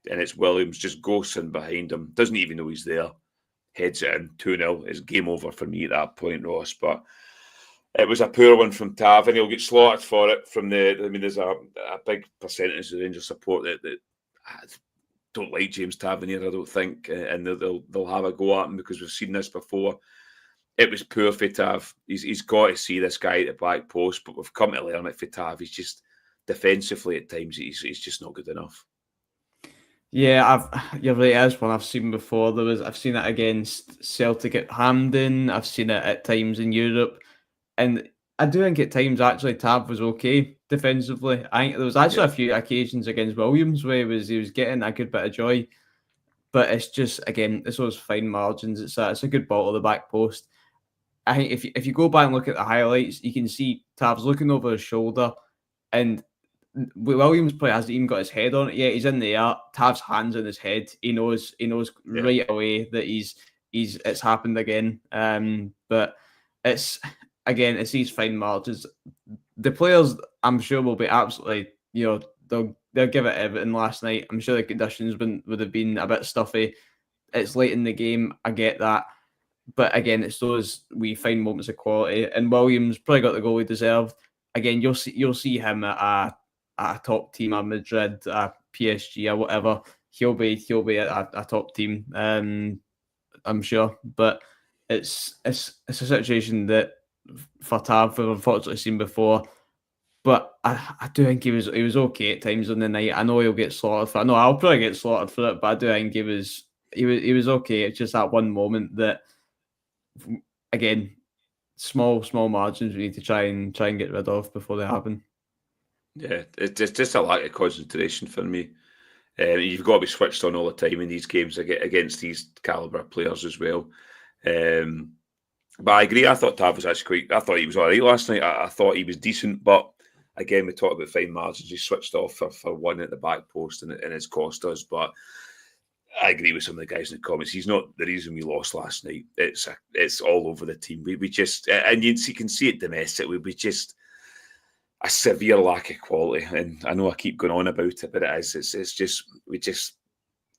And it's Williams just ghosting behind him. Doesn't even know he's there. Heads it in, 2-0. It's game over for me at that point, Ross. But it was a poor one from Tav, and he'll get slaughtered for it from there's a big percentage of Rangers support that don't like James Tavernier, I don't think, and they'll have a go at him because we've seen this before. It was poor for Tav. He's got to see this guy at the back post, but we've come to learn it for Tav. He's just defensively at times he's just not good enough. Yeah, you're right. It is one I've seen before. I've seen it against Celtic at Hampden. I've seen it at times in Europe. And I do think at times, actually, Tav was okay defensively. I think there was actually a few occasions against Williams where he was getting a good bit of joy. But it's just, again, it's those fine margins. It's a good ball to the back post. I think if you go back and look at the highlights, you can see Tav's looking over his shoulder. And Williams probably hasn't even got his head on it yet. He's in the air. Tav's hands on his head. He knows right away that it's happened again. But it's these fine margins. The players, I'm sure, will be absolutely, they'll give it everything last night. I'm sure the conditions would have been a bit stuffy. It's late in the game. I get that. But again, it's those we find moments of quality. And Williams probably got the goal he deserved. Again, you'll see him at a top team at Madrid, at PSG, or whatever. He'll be at a top team. I'm sure. But it's a situation that for Tav we've unfortunately seen before. But I do think he was okay at times on the night. I know he'll get slaughtered for it. No, I'll probably get slaughtered for it, but I do think he was okay. It's just that one moment that, again, small margins we need to try and get rid of before they happen. Yeah, it's just a lack of concentration for me. You've got to be switched on all the time in these games against these calibre players as well. But I agree. I thought Tav was actually I thought he was all right last night. I thought he was decent, but again, we talked about fine margins. He switched off for one at the back post, and it's cost us. But I agree with some of the guys in the comments. He's not the reason we lost last night. It's all over the team. We just, and you can see it domestically. We just a severe lack of quality. And I know I keep going on about it, but it is. It's just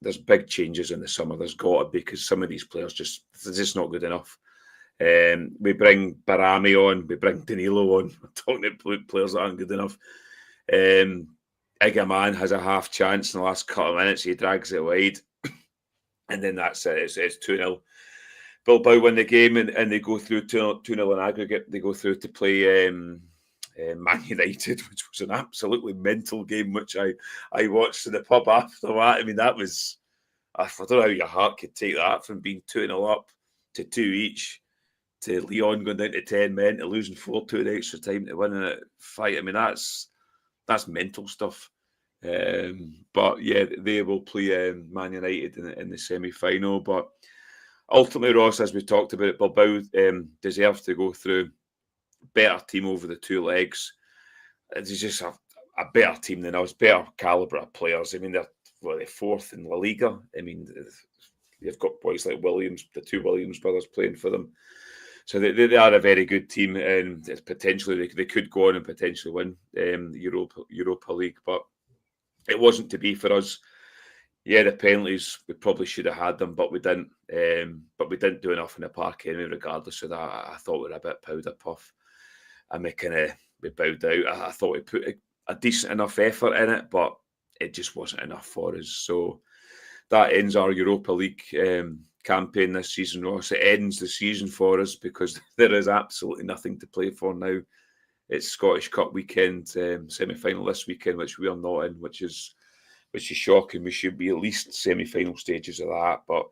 there's big changes in the summer. There's got to be, because some of these players they're just not good enough. We bring Barami on, we bring Danilo on. We're talking about players that aren't good enough. Igaman has a half chance in the last couple of minutes. He drags it wide. And then that's it. It's 2-0. Bilbao win the game and they go through 2-0 in aggregate. They go through to play Man United, which was an absolutely mental game, which I watched in the pub after that. I mean, that was... I don't know how your heart could take that from being 2-0 up to 2 each, to Leon going down to 10 men, to losing 4-2 in extra time, to winning a fight. I mean, that's mental stuff. But yeah, they will play Man United in the semi-final. But ultimately, Ross, as we talked about, Bilbao deserve to go through. Better team over the 2 legs. It's just a better team than us, better calibre of players. I mean, they're 4th in La Liga. I mean, they've got boys like Williams, the 2 Williams brothers playing for them. So they are a very good team, and potentially they could go on and potentially win the Europa League. But it wasn't to be for us. Yeah, the penalties, we probably should have had them, but we didn't. But we didn't do enough in the park anyway, regardless of that. I thought we were a bit powder puff. And we bowed out. I thought we put a decent enough effort in it, but it just wasn't enough for us. So that ends our Europa League campaign this season, Ross. It ends the season for us because there is absolutely nothing to play for now. It's Scottish Cup weekend, semi-final this weekend, which we are not in, which is shocking. We should be at least semi-final stages of that. But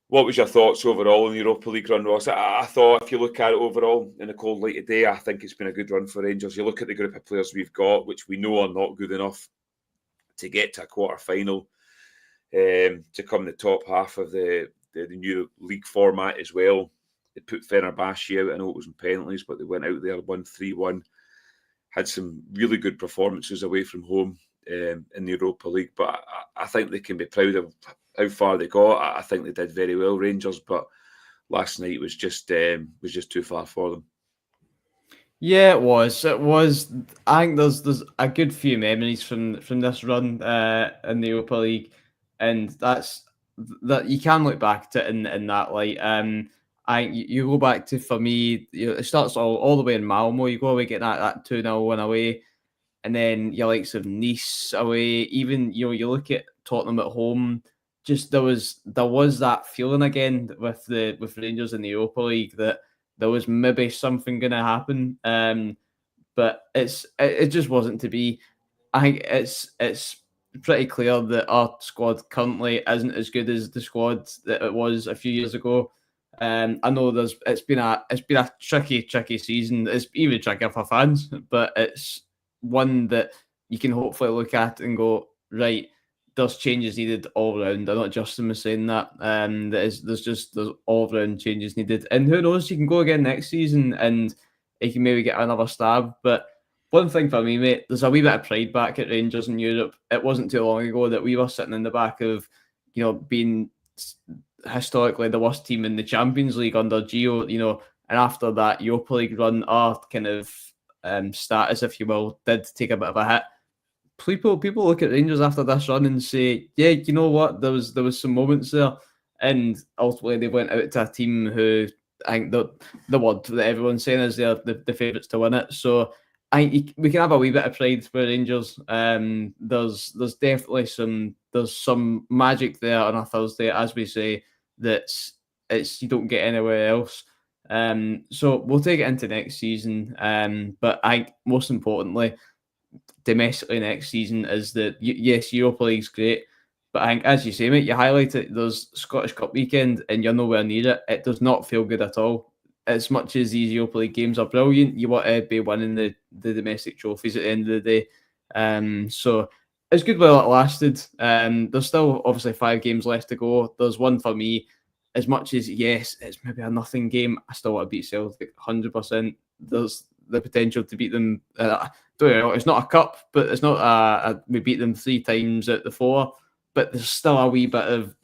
what was your thoughts overall in the Europa League run, Ross? I thought if you look at it overall in the cold light of day, I think it's been a good run for Rangers. You look at the group of players we've got, which we know are not good enough to get to a quarter-final, to come in the top half of the new league format as well. They put Fenerbahce out. I know it was in penalties, but they went out there, won 3-1. Had some really good performances away from home in the Europa League. But I think they can be proud of how far they got. I think they did very well, Rangers, but last night was just too far for them. Yeah, it was. I think there's a good few memories from this run in the Europa League, and that you can look back to it in that light. I think you go back to, for me, it starts all the way in Malmo. You go away, get that 2-0 win away, and then your likes of Nice away. Even you look at Tottenham at home. Just there was that feeling again with Rangers in the Europa League that there was maybe something going to happen, but it just wasn't to be. I think it's pretty clear that our squad currently isn't as good as the squad that it was a few years ago. I know it's been a tricky season. It's even trickier for fans, but it's one that you can hopefully look at and go, right, there's changes needed all round. I'm not just saying that. There's all round changes needed. And who knows, you can go again next season and he can maybe get another stab. But one thing for me, mate, there's a wee bit of pride back at Rangers in Europe. It wasn't too long ago that we were sitting in the back of, being historically the worst team in the Champions League under Gio, and after that Europa League run, our kind of status, if you will, did take a bit of a hit. People look at Rangers after this run and say, yeah, you know what, there was some moments there, and ultimately they went out to a team who I think the word that everyone's saying is they're the favourites to win it. So I think we can have a wee bit of pride for Rangers. There's definitely some magic there on a Thursday, as we say, it's you don't get anywhere else. So we'll take it into next season. But I think most importantly, domestically next season is that, yes, Europa League's great, but I think, as you say, mate, you highlight it, there's Scottish Cup weekend and you're nowhere near it. It does not feel good at all. As much as these Europa League games are brilliant, you want to be winning the domestic trophies at the end of the day. So it's good while it lasted. There's still obviously 5 games left to go. There's one for me. As much as, yes, it's maybe a nothing game, I still want to beat Celtic 100%. There's the potential to beat them. It's not a cup, but it's not we beat them 3 times out the 4. But there's still a wee bit of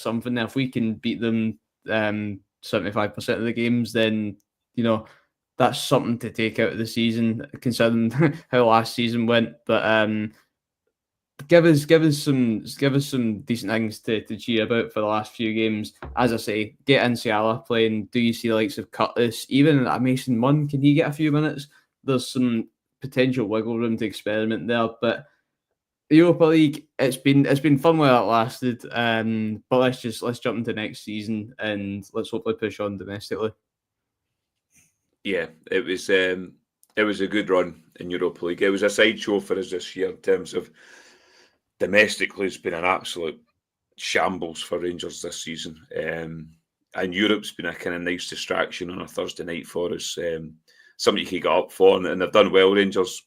something there. If we can beat them 75% of the games, then that's something to take out of the season, considering how last season went. But give us some decent things to cheer about for the last few games. As I say, get Nsiala playing. Do you see the likes of Curtis? Even Mason Munn, can he get a few minutes? There's some potential wiggle room to experiment there. But the Europa League, it's been fun while it lasted. But let's jump into next season and let's hopefully push on domestically. Yeah, it was a good run in Europa League. It was a sideshow for us this year in terms of domestically. It's been an absolute shambles for Rangers this season, and Europe's been a kind of nice distraction on a Thursday night for us. Something you can get up for, and they've done well. Rangers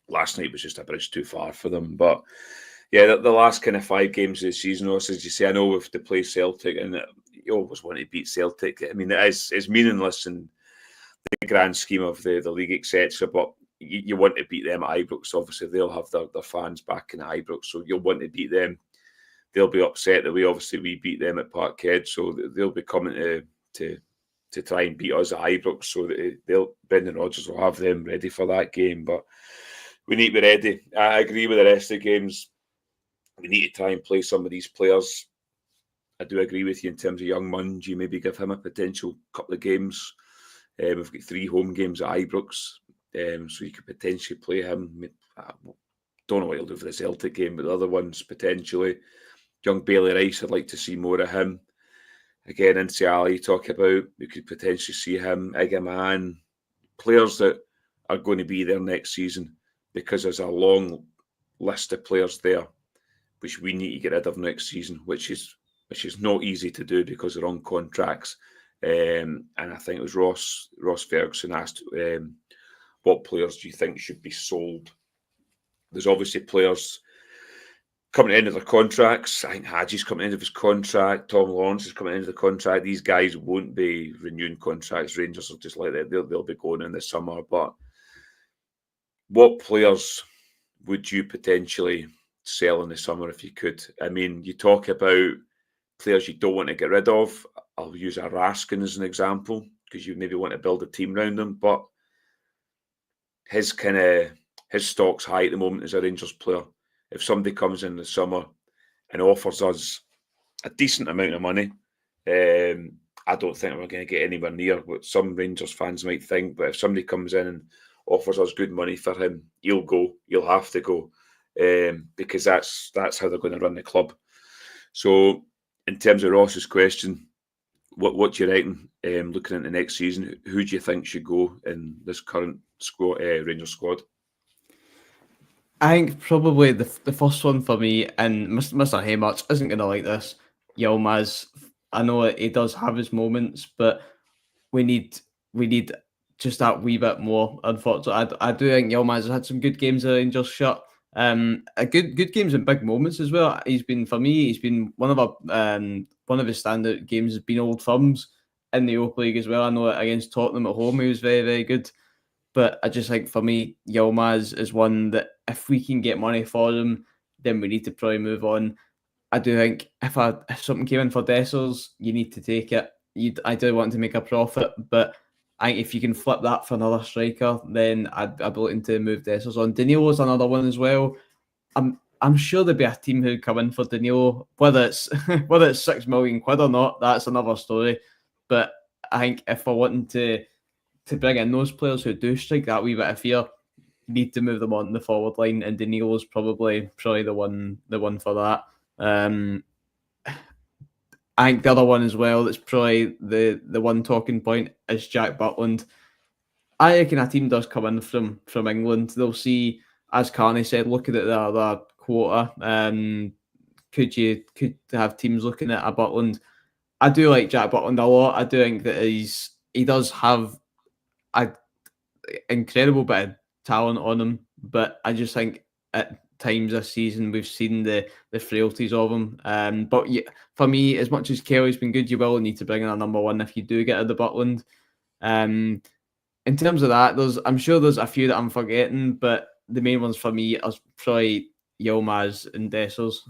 last night was just a bridge too far for them, but yeah, the last kind of 5 games of the season, also, as you say, I know we have to play Celtic, and you always want to beat Celtic. I mean, it's meaningless in the grand scheme of the league, etc. But you want to beat them at Ibrox. Obviously, they'll have their fans back in Ibrox, so you'll want to beat them. They'll be upset that we beat them at Parkhead, so they'll be coming to try and beat us at Ibrox. So that Brendan Rodgers will have them ready for that game. But we need to be ready. I agree with the rest of the games. We need to try and play some of these players. I do agree with you in terms of young Munge. Maybe give him a potential couple of games. We've got 3 home games at Ibrox, so you could potentially play him. I don't know what he'll do for the Celtic game, but the other ones potentially. Young Bailey Rice, I'd like to see more of him. Again, Nsiala, you talk about, we could potentially see him. Igaman, players that are going to be there next season, because there's a long list of players there which we need to get rid of next season, which is not easy to do because they're on contracts. And I think it was Ross Ferguson asked, what players do you think should be sold? There's obviously players coming to the end of their contracts. I think Hadji's coming to the end of his contract. Tom Lawrence is coming to the end of the contract. These guys won't be renewing contracts. Rangers will just like that. They'll be going in the summer. But what players would you potentially sell in the summer if you could? I mean, you talk about players you don't want to get rid of. I'll use a Raskin as an example because you maybe want to build a team around him, but his stock's high at the moment as a Rangers player. If somebody comes in the summer and offers us a decent amount of money, I don't think we're going to get anywhere near what some Rangers fans might think. But if somebody comes in and offers us good money for him, he'll go. He'll have to go because that's how they're going to run the club. So, in terms of Ross's question, what do you reckon? Looking into next season, who do you think should go in this current squad, Rangers squad? I think probably the first one for me, and Mr. Haymarch isn't going to like this, Yilmaz. I know he does have his moments, but we need just that wee bit more. Unfortunately, I do think Yilmaz has had some good games at Rangers shirt. A good games and big moments as well. He's been one of his standout games has been Old Firms in the Europa League as well. I know against Tottenham at home he was very, very good. But I just think for me, Yilmaz is one that if we can get money for him, then we need to probably move on. I do think if something came in for Dessers, you need to take it. I do want to make a profit, but I think if you can flip that for another striker, then I'd be looking to move Dessers on. Danilo's another one as well. I'm sure there'd be a team who'd come in for Danilo, whether it's £6 million or not. That's another story. But I think if we're wanting to bring in those players who do strike that wee bit of fear, need to move them on the forward line, and Danilo's probably the one for that. I think the other one as well that's probably the one talking point is Jack Butland. I reckon a team does come in from England. They'll see, as Carney said, looking at their quota. Could have teams looking at a Butland? I do like Jack Butland a lot. I do think that he does have an incredible bit of talent on him, but I just think at times this season we've seen the frailties of him. But yeah, for me, as much as Kelly's been good, you will need to bring in a number one if you do get the Butland. In terms of that, I'm sure there's a few that I'm forgetting, but the main ones for me are probably Yilmaz and Dessers.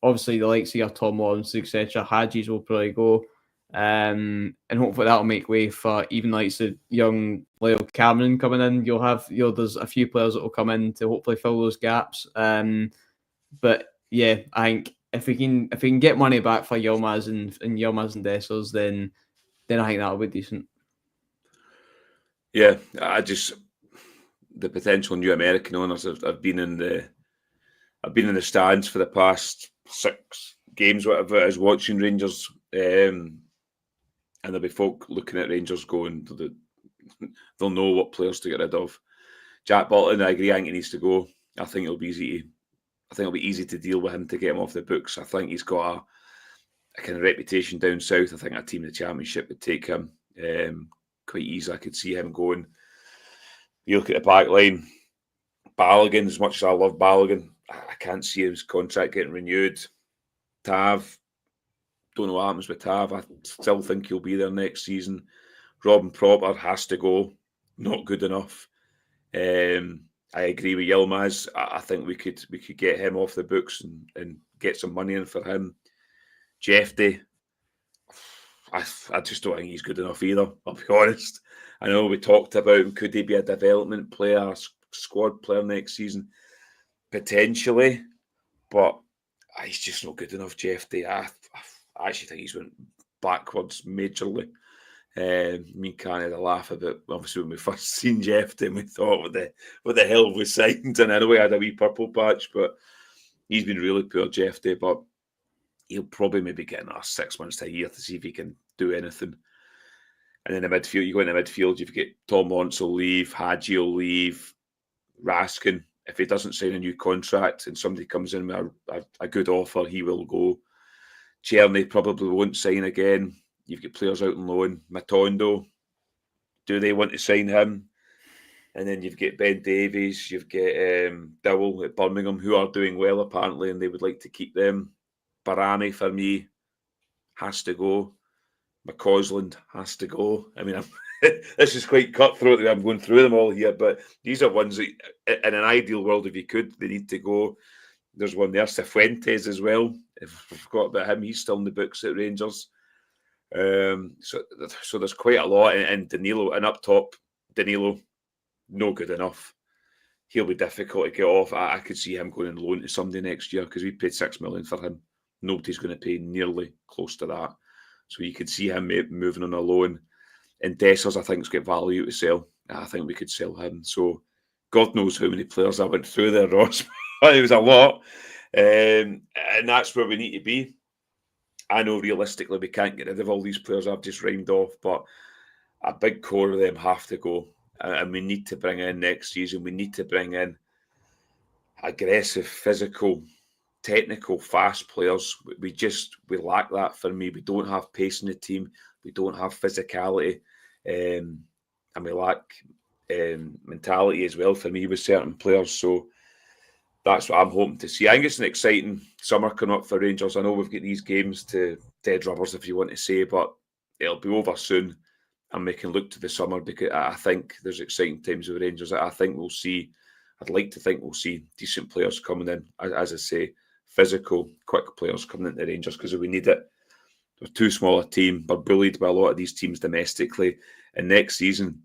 Obviously, the likes of your Tom Lawrence, etc. Hadji's will probably go. And hopefully that'll make way for even like the young Lyle Cameron coming in. There's a few players that will come in to hopefully fill those gaps. But yeah, I think if we can get money back for Yilmaz and Dessers, then I think that'll be decent. Yeah, the potential new American owners. I've been in the stands for the past 6 games, whatever it is, watching Rangers, and there'll be folk looking at Rangers going, they'll know what players to get rid of. Jack Butland, I agree. I think he needs to go. I think it'll be easy to deal with him to get him off the books. I think he's got a kind of reputation down south. I think a team in the Championship would take him quite easy. I could see him going. You look at the back line, Balogun, as much as I love Balogun, I can't see his contract getting renewed. Tav, don't know what happens with Tav. I still think he'll be there next season. Robin Propper has to go. Not good enough. I agree with Yilmaz. I think we could get him off the books and get some money in for him. Jeffy, I just don't think he's good enough either, I'll be honest. I know we talked about him. Could he be a development player, a squad player next season? Potentially, but he's just not good enough, Jeffy. I actually think he's went backwards majorly. Me and Canny had a laugh about, obviously, when we first seen Jeffy and we thought, what the hell we signed? And I know he had a wee purple patch, but he's been really poor, Jeffy. But he'll probably maybe get another 6 months to a year to see if he can do anything. And in the midfield, you go in the midfield, you've got Tom Lawrence will leave, Hadji will leave, Raskin. If he doesn't sign a new contract and somebody comes in with a good offer, he will go. Cherny probably won't sign again. You've got players out on loan. Matondo, do they want to sign him? And then you've got Ben Davies, you've got Dowell at Birmingham, who are doing well apparently, and they would like to keep them. Barami, for me, has to go. McCausland has to go. I mean, this is quite cutthroat that I'm going through them all here, but these are ones that, in an ideal world, if you could, they need to go. There's one there, Cifuentes as well. If I forgot about him, he's still in the books at Rangers. So there's quite a lot. And Danilo, and up top, Danilo, no good enough. He'll be difficult to get off. I could see him going on loan to somebody next year because we paid $6 million for him. Nobody's going to pay nearly close to that. So you could see him moving on a loan. And Dessers, I think, has got value to sell. I think we could sell him. So God knows how many players I went through there, Ross. It was a lot. And that's where we need to be. I know realistically we can't get rid of all these players I've just rhymed off, but a big core of them have to go. And we need to bring in next season, we need to bring in aggressive, physical, technical, fast players. We lack that for me. We don't have pace in the team. We don't have physicality. And we lack mentality as well for me with certain players. So that's what I'm hoping to see. I think it's an exciting summer coming up for Rangers. I know we've got these games to dead rubbers, if you want to say, but it'll be over soon. And we can look to the summer because I think there's exciting times with Rangers. I'd like to think we'll see decent players coming in. As I say, physical, quick players coming into Rangers because we need it. We're too small a team. We're bullied by a lot of these teams domestically. And next season,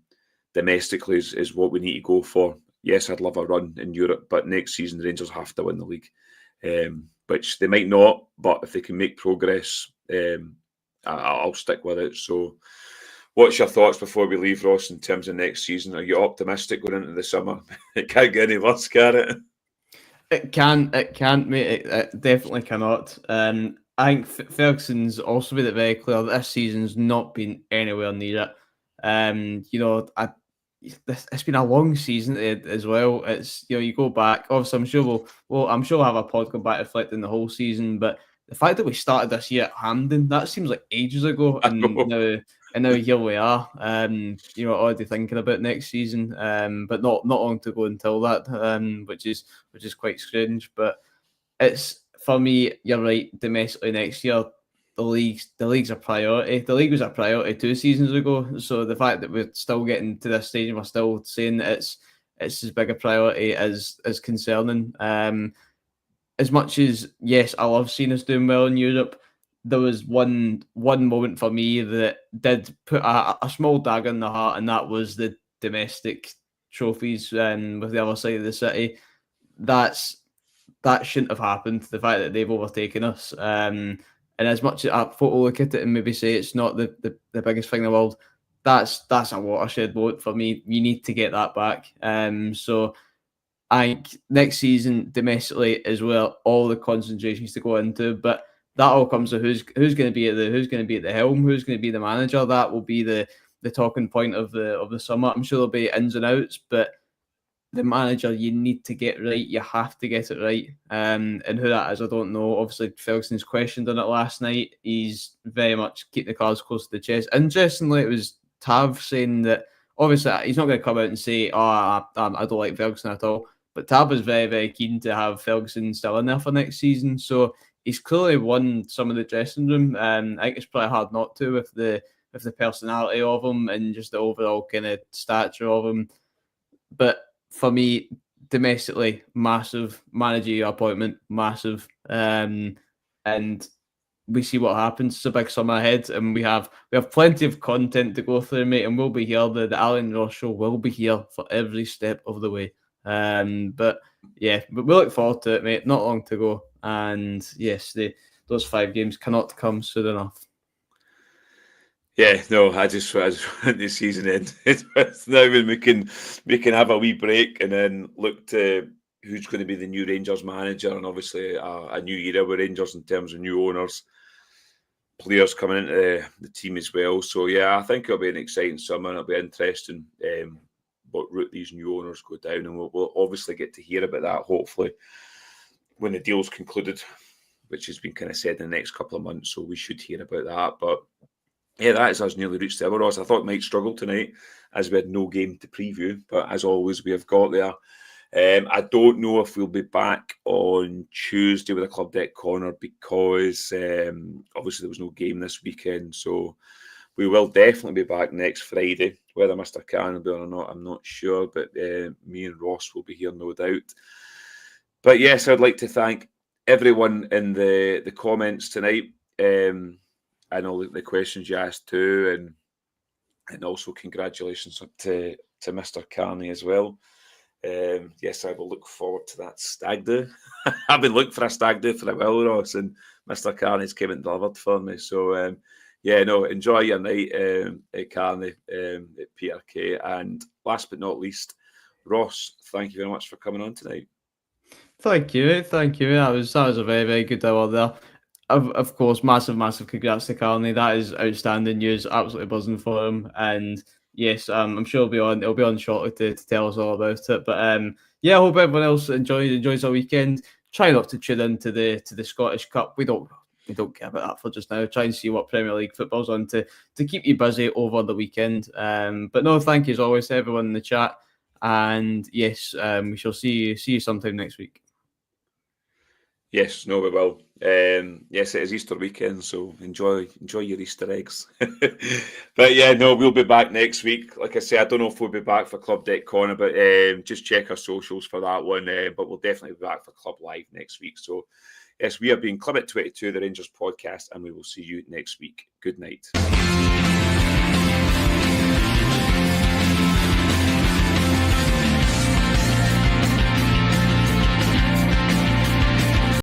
domestically is what we need to go for. Yes, I'd love a run in Europe, but next season, the Rangers have to win the league, which they might not, but if they can make progress, I'll stick with it. So what's your thoughts before we leave, Ross, in terms of next season? Are you optimistic going into the summer? It can't get any worse, can it? It can't, mate. It definitely cannot. I think Ferguson's also made it very clear that this season's not been anywhere near it. It's been a long season as well. It's you go back. Obviously, I'm sure we'll have a pod going back reflecting the whole season. But the fact that we started this year at Hampden, that seems like ages ago, and now here we are. Already thinking about next season. But not long to go until that. Which is quite strange. But it's for me. You're right. Domestically next year, the league's a priority. The league was a priority 2 seasons ago. So the fact that we're still getting to this stage and we're still saying that it's as big a priority as concerning. As much as yes, I love seeing us doing well in Europe. there was one moment for me that did put a small dagger in the heart, and that was the domestic trophies with the other side of the city. That shouldn't have happened. The fact that they've overtaken us, and as much as I photo look at it and maybe say it's not the biggest thing in the world, that's a watershed moment for me. You need to get that back. So I think next season domestically as well, all the concentrations to go into, but that all comes to who's going to be at the helm, who's going to be the manager. That will be the talking point of the summer. I'm sure there'll be ins and outs, but the manager you need to get right. You have to get it right. And who that is, I don't know. Obviously, Ferguson's questioned on it last night. He's very much keep the cards close to the chest. Interestingly, it was Tav saying that obviously he's not going to come out and say, "Oh, I don't like Ferguson at all." But Tav is very, very keen to have Ferguson still in there for next season. So he's clearly won some of the dressing room. I think it's probably hard not to with the personality of him and just the overall kind of stature of him. But for me, domestically, massive managerial appointment, massive. And we see what happens. It's a big summer ahead, and we have plenty of content to go through, mate, and we'll be here. The Alan Ross Show will be here for every step of the way. But we look forward to it, mate. Not long to go, and yes, those 5 games cannot come soon enough. Yeah, no, I just want the season end. It's now when we can have a wee break and then look to who's going to be the new Rangers manager, and obviously a new era with Rangers in terms of new owners, players coming into the team as well. So yeah, I think it'll be an exciting summer. It'll be interesting what route these new owners go down, and we'll obviously get to hear about that hopefully when the deal's concluded, which has been kind of said in the next couple of months. So we should hear about that. But yeah, that is us nearly reached the hour. I thought it might struggle tonight as we had no game to preview, but as always, we have got there. I don't know if we'll be back on Tuesday with a Club Deck Corner because obviously there was no game this weekend. So we will definitely be back next Friday. Whether Mr. Khan will be on or not, I'm not sure, but me and Ross will be here, no doubt. But yes, I'd like to thank everyone in the comments tonight. And all the questions you asked too, and also congratulations to Mr. Carney as well. Yes, I will look forward to that stag do. I've been looking for a stag do for a while, Ross, and Mr. Carney's came and delivered for me. So enjoy your night at Carney at PRK. And last but not least, Ross, thank you very much for coming on tonight. Thank you. That was a very, very good hour there. Of course, massive congrats to Carney. That is outstanding news. Absolutely buzzing for him. And yes, I'm sure it'll be on shortly to tell us all about it. But I hope everyone else enjoys our weekend. Try not to tune into the Scottish Cup. We don't care about that for just now. Try and see what Premier League football's on to keep you busy over the weekend. But no, thank you as always to everyone in the chat. And yes, we shall see you sometime next week. Yes, no, we will. Yes, it is Easter weekend, so enjoy your Easter eggs. But yeah, no, we'll be back next week. Like I say, I don't know if we'll be back for Club Deck Corner, but just check our socials for that one. But we'll definitely be back for Club Live next week. So yes, we have been Club at 22, the Rangers podcast, and we will see you next week. Good night.